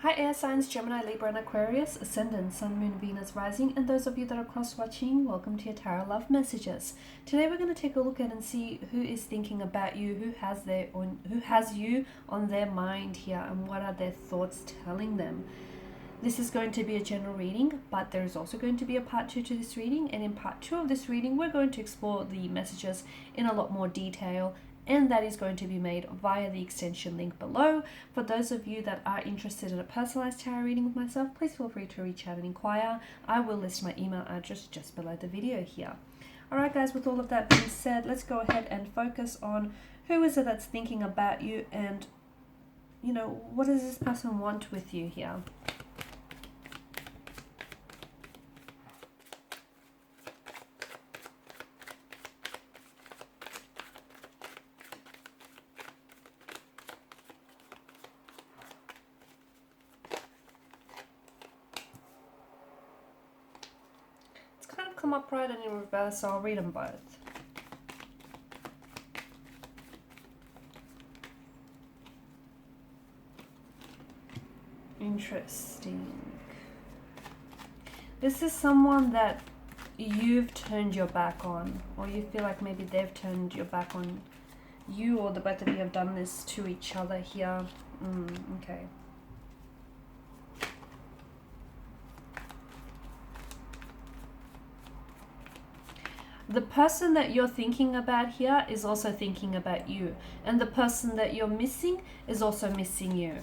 Hi air signs Gemini, Libra and Aquarius, Ascendant, Sun, Moon, Venus, Rising, and those of you that are cross-watching, welcome to your Tarot Love Messages. Today we're going to take a look at and see who is thinking about you, who has you on their mind here, and what are their thoughts telling them. This is going to be a general reading, but there is also going to be a part 2 to this reading, and in part 2 of this reading we're going to explore the messages in a lot more detail, and that is going to be made via the extension link below. For those of you that are interested in a personalized tarot reading with myself, please feel free to reach out and inquire. I will list my email address just below the video here. Alright guys, with all of that being said, let's go ahead and focus on who is it that's thinking about you, and what does this person want with you here. Kind of come upright and in reverse, so I'll read them both. Interesting. This is someone that you've turned your back on, or you feel like maybe they've turned your back on you, or the both of you have done this to each other here. Okay. The person that you're thinking about here is also thinking about you, and the person that you're missing is also missing you.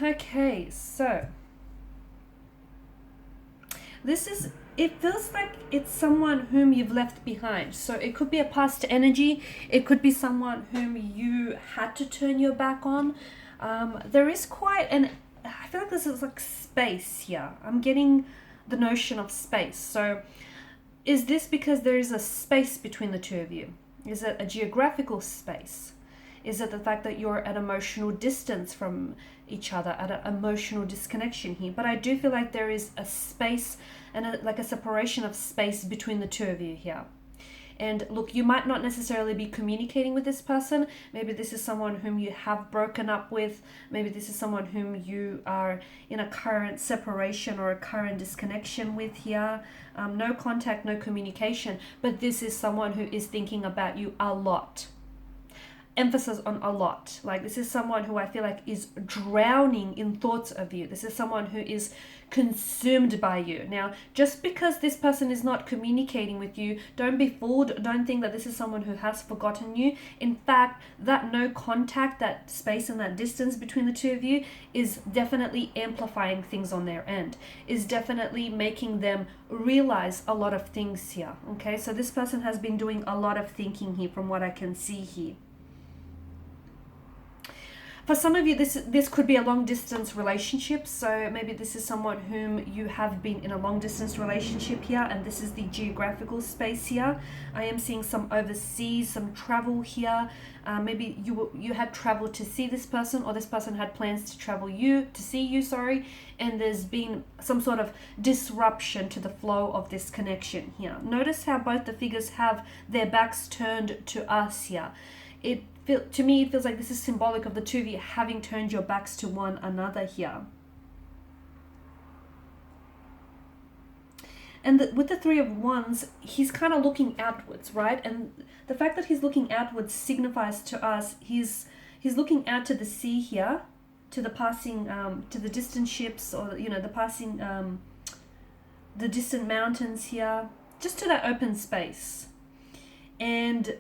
Okay, so it feels like it's someone whom you've left behind. So it could be a past energy. It could be someone whom you had to turn your back on. There is I feel like this is like space here. I'm getting the notion of space. So is this because there is a space between the two of you? Is it a geographical space? Is it the fact that you're at emotional distance from each other, at an emotional disconnection here? But I do feel like there is a space and like a separation of space between the two of you here. And look, you might not necessarily be communicating with this person. Maybe this is someone whom you have broken up with. Maybe this is someone whom you are in a current separation or a current disconnection with here. No contact, no communication. But this is someone who is thinking about you a lot. Emphasis on a lot. Like, this is someone who I feel like is drowning in thoughts of you. This is someone who is consumed by you. Now, just because this person is not communicating with you, don't be fooled. Don't think that this is someone who has forgotten you. In fact, that no contact, that space and that distance between the two of you is definitely amplifying things on their end, is definitely making them realize a lot of things here. Okay, so this person has been doing a lot of thinking here from what I can see here. For some of you, this could be a long distance relationship. So maybe this is someone whom you have been in a long distance relationship here, and this is the geographical space here. I am seeing some overseas, some travel here. Maybe you had traveled to see this person, or this person had plans to see you, and there's been some sort of disruption to the flow of this connection here. Notice how both the figures have their backs turned to us here. To me, it feels like this is symbolic of the two of you having turned your backs to one another here. And with the Three of Wands, he's kind of looking outwards, right? And the fact that he's looking outwards signifies to us he's looking out to the sea here, to the passing, to the distant ships, or the passing, the distant mountains here, just to that open space. And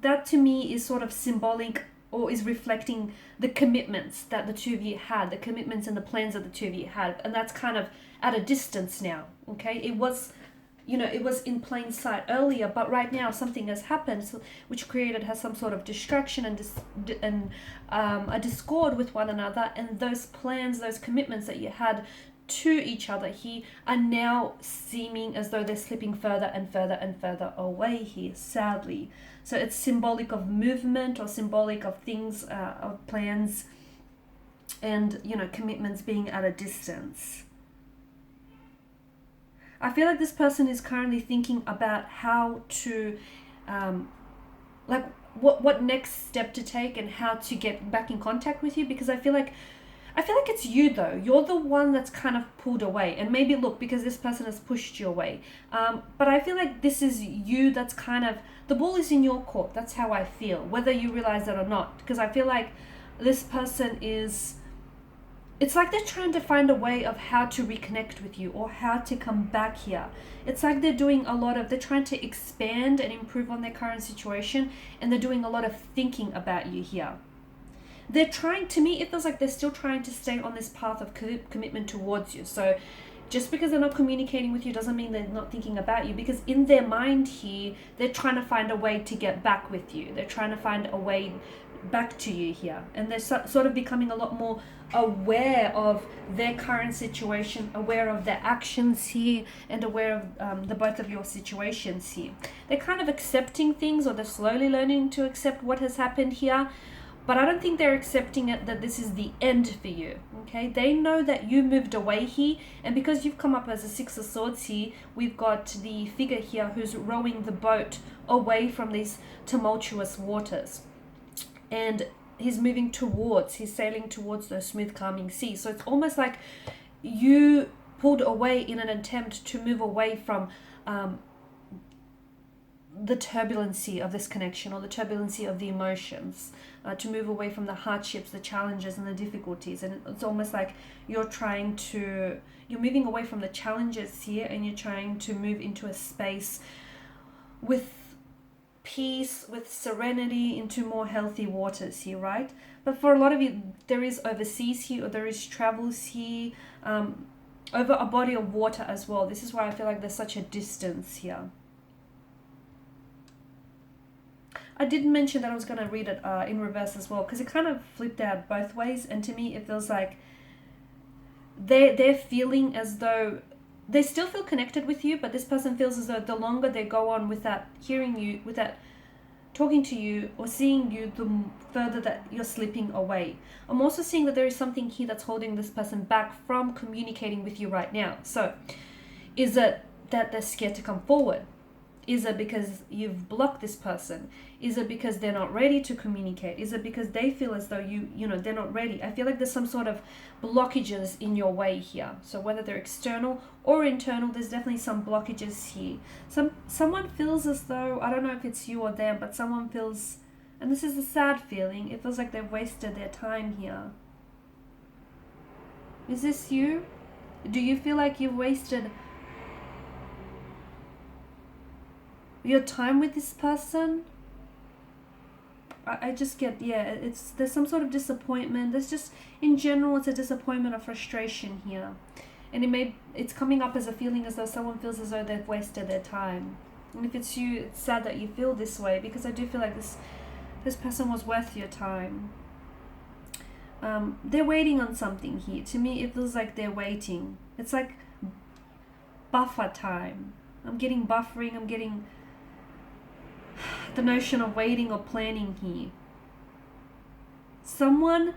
that to me is sort of symbolic, or is reflecting the commitments that the two of you had, the commitments and the plans that the two of you had. And that's kind of at a distance now, okay? It was in plain sight earlier, but right now something has happened which has some sort of distraction and a discord with one another. And those plans, those commitments that you had to each other here are now seeming as though they're slipping further and further and further away here, sadly. So it's symbolic of movement, or symbolic of things, of plans and commitments being at a distance. I feel like this person is currently thinking about how to, like, what next step to take and how to get back in contact with you, because I feel like it's you though. You're the one that's kind of pulled away, and maybe look, because this person has pushed you away. But I feel like this is you that's kind of, the ball is in your court. That's how I feel, whether you realize that or not, because I feel like this person is, it's like they're trying to find a way of how to reconnect with you or how to come back here. It's like they're doing a lot of, they're trying to expand and improve on their current situation, and they're doing a lot of thinking about you here. They're trying, to me, it feels like they're still trying to stay on this path of commitment towards you. So just because they're not communicating with you doesn't mean they're not thinking about you, because in their mind here, they're trying to find a way to get back with you. They're trying to find a way back to you here. And they're sort of becoming a lot more aware of their current situation, aware of their actions here, and aware of the both of your situations here. They're kind of accepting things, or they're slowly learning to accept what has happened here. But I don't think they're accepting it that this is the end for you, okay? They know that you moved away here, and because you've come up as a Six of Swords here, we've got the figure here who's rowing the boat away from these tumultuous waters. And he's sailing towards the smooth, calming sea. So it's almost like you pulled away in an attempt to move away from the turbulency of this connection, or the turbulency of the emotions, to move away from the hardships, the challenges, and the difficulties. And it's almost like you're moving away from the challenges here, and you're trying to move into a space with peace, with serenity, into more healthy waters here, right? But for a lot of you, there is overseas here, or there is travels here, over a body of water as well. This is why I feel like there's such a distance here. I did mention that I was going to read it in reverse as well, because it kind of flipped out both ways, and to me it feels like they're feeling as though they still feel connected with you, but this person feels as though the longer they go on without hearing you, without talking to you or seeing you, the further that you're slipping away. I'm also seeing that there is something here that's holding this person back from communicating with you right now. So is it that they're scared to come forward? Is it because you've blocked this person? Is it because they're not ready to communicate? Is it because they feel as though they're not ready? I feel like there's some sort of blockages in your way here. So whether they're external or internal, there's definitely some blockages here. Someone feels as though, I don't know if it's you or them, but someone feels, and this is a sad feeling, it feels like they've wasted their time here. Is this you? Do you feel like you've wasted your time with this person? I just get, there's some sort of disappointment. There's just, in general, it's a disappointment or frustration here. And it's coming up as a feeling as though someone feels as though they've wasted their time. And if it's you, it's sad that you feel this way, because I do feel like this person was worth your time. They're waiting on something here. To me, it feels like they're waiting. It's like buffer time. I'm getting buffering, I'm getting the notion of waiting or planning here. Someone,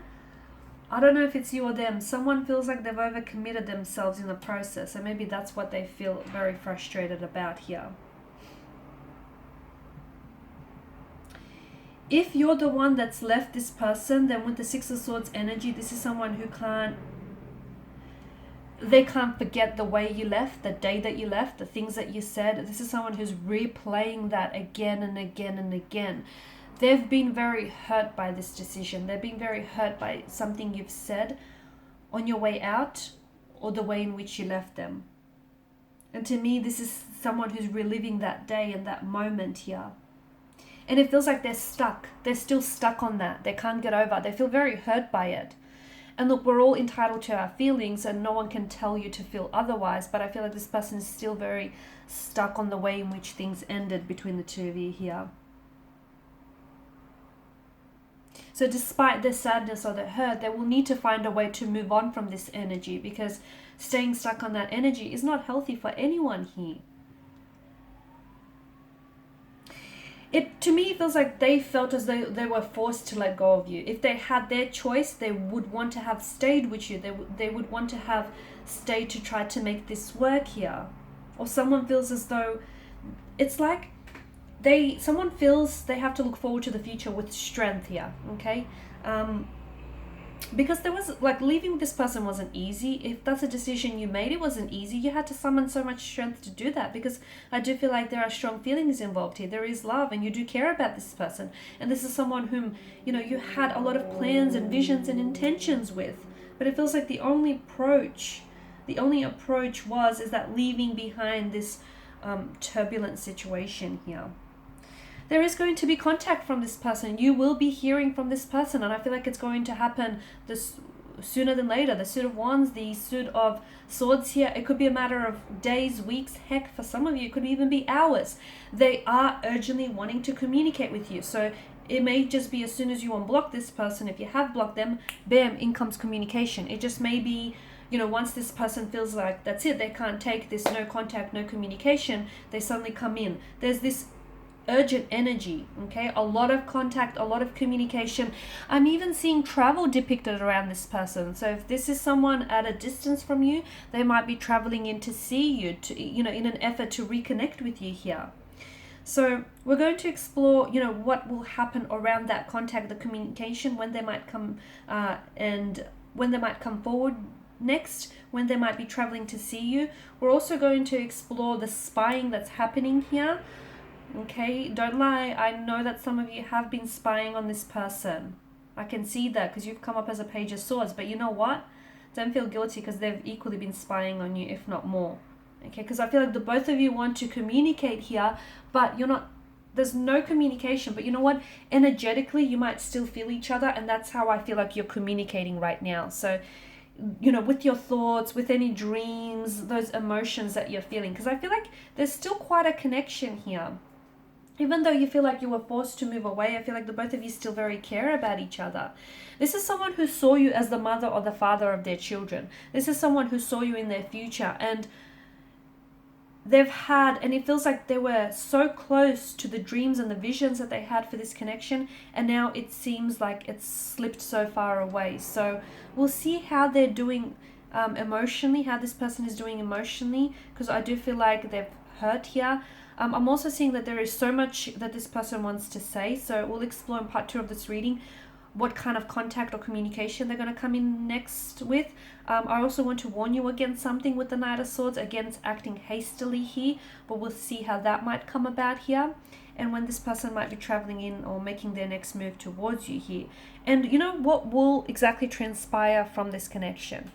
I don't know if it's you or them, someone feels like they've overcommitted themselves in the process, and maybe that's what they feel very frustrated about here. If you're the one that's left this person, then with the Six of Swords energy, this is someone who they can't forget the way you left, the day that you left, the things that you said. This is someone who's replaying that again and again and again. They've been very hurt by this decision. They've been very hurt by something you've said on your way out, or the way in which you left them. And to me, this is someone who's reliving that day and that moment here. And it feels like they're stuck. They're still stuck on that. They can't get over it. They feel very hurt by it. And look, we're all entitled to our feelings, and no one can tell you to feel otherwise, but I feel like this person is still very stuck on the way in which things ended between the two of you here. So despite their sadness or their hurt, they will need to find a way to move on from this energy, because staying stuck on that energy is not healthy for anyone here. To me, it feels like they felt as though they were forced to let go of you. If they had their choice, they would want to have stayed with you. They would want to have stayed to try to make this work here. or someone feels as though it's like someone feels they have to look forward to the future with strength here, okay? Because there was, like, leaving with this person wasn't easy. If that's a decision you made, it wasn't easy. You had to summon so much strength to do that, because I do feel like there are strong feelings involved here. There is love, and you do care about this person. And this is someone whom, you know, you had a lot of plans and visions and intentions with. But it feels like the only approach is that leaving behind this turbulent situation here. There is going to be contact from this person. You will be hearing from this person, and I feel like it's going to happen this sooner than later. The Suit of Wands, the Suit of Swords here, it could be a matter of days, weeks, heck, for some of you, it could even be hours. They are urgently wanting to communicate with you. So it may just be as soon as you unblock this person, if you have blocked them, bam, in comes communication. It just may be, you know, once this person feels like that's it, they can't take this no contact, no communication, they suddenly come in. There's this urgent energy, okay? A lot of contact, a lot of communication. I'm even seeing travel depicted around this person. So if this is someone at a distance from you, they might be traveling in to see you, to, you know, in an effort to reconnect with you here. So we're going to explore, you know, what will happen around that contact, the communication, when they might come and when they might come forward next, when they might be traveling to see you. We're also going to explore the spying that's happening here. Okay, don't lie, I know that some of you have been spying on this person. I can see that because you've come up as a Page of Swords, but you know what? Don't feel guilty, because they've equally been spying on you, if not more. Okay, because I feel like the both of you want to communicate here, but you're not, there's no communication. But you know what? Energetically, you might still feel each other, and that's how I feel like you're communicating right now. So, you know, with your thoughts, with any dreams, those emotions that you're feeling, because I feel like there's still quite a connection here. Even though you feel like you were forced to move away, I feel like the both of you still very care about each other. This is someone who saw you as the mother or the father of their children. This is someone who saw you in their future, and they've had, and it feels like they were so close to the dreams and the visions that they had for this connection, and now it seems like it's slipped so far away. So we'll see how they're doing emotionally, how this person is doing emotionally, because I do feel like they've hurt here. I'm also seeing that there is so much that this person wants to say, so we'll explore in part 2 of this reading what kind of contact or communication they're going to come in next with. I also want to warn you against something with the Knight of Swords, against acting hastily here, but we'll see how that might come about here, and when this person might be traveling in or making their next move towards you here, and you know what will exactly transpire from this connection.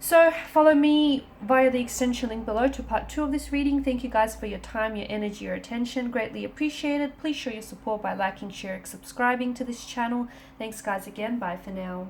So follow me via the extension link below to part 2 of this reading. Thank you guys for your time, your energy, your attention. Greatly appreciated. Please show your support by liking, sharing, subscribing to this channel. Thanks guys again. Bye for now.